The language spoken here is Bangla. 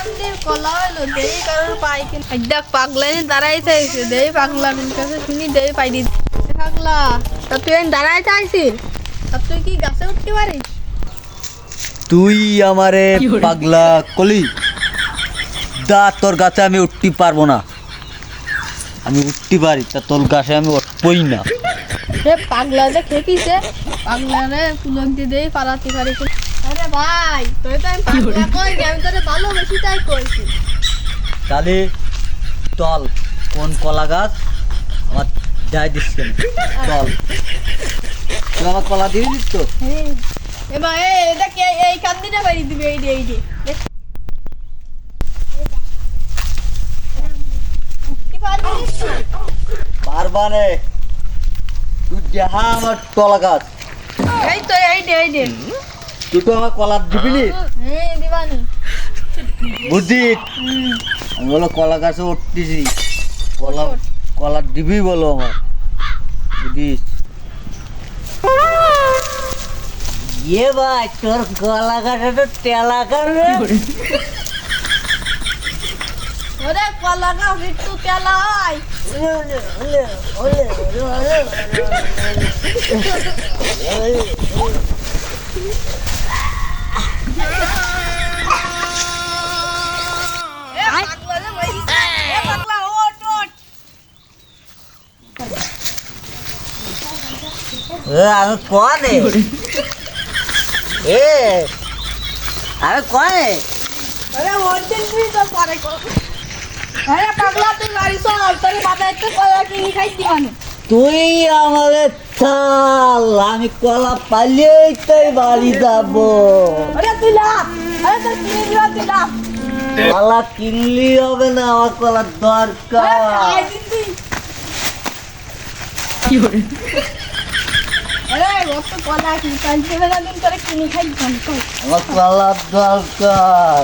কান্দির কলা হইলো দেই কারোর পাই কিন দেখ পাগলানি দাঁড়াইতে আইছে দেই পাগলানির কাছে শুনি দেই পাই দি পাগলা তা তুই দাঁড়াইতে আইছিস তা তুই কি গাছে উঠতে পারিস তুই আমারে পাগলা কলি দা তোর গাছে আমি উঠতে পারবো না আমি উঠতে পারি তা তোর গাছে আমি উঠবই না সে পাগলা যে খেপিছে পাগলারে পুলক দিয়ে দেই পারাতে পারিস আরে ভাই তুই তো আমি পাগলা কই আমি তোরে ভালোবাসি তাই কইছি তাহলে চল কোন কলা গাছ আমার যাই দিচ্ছেন চল তুই আমার কলা দিয়ে দিস তো এবার এটা কে এই কান্দিটা বাড়ি দিবে এই যে কি পারিস পারবানে তুই দেখা আমার কলা গাছ এই তো এই দে তুই তো আমার কলা দিবি নি দিবানি বুঝছিস আমি বলো কলা গাছে উঠতেছি কলা কলা দিবি বলো আমার বুঝিস ইয়ে ভাই তোর কলা গাছে তো তেলা কাটবে ওরে কলা গাছ একটু তেলা হয় আমি কনে এ আমি কনে আরে ওরদিন তুই তো পরে কর আরে পাগলা তুই বাড়ি চল তোর বাবা একটু কলা কিনে খাই দিবানি তুই আমাদের চাল আমি কলা পালিয়েই তাই বাড়ি যাবো আরে তুই লাভ আরে তোর কিনে দিবা তুই লাভ কলা কিনলি হবে না আমার কলার দরকার আরে ওর তো কলা কিনে কাল ছেলে দিন করে কিনে খাই দিবানি আমার কলার দরকার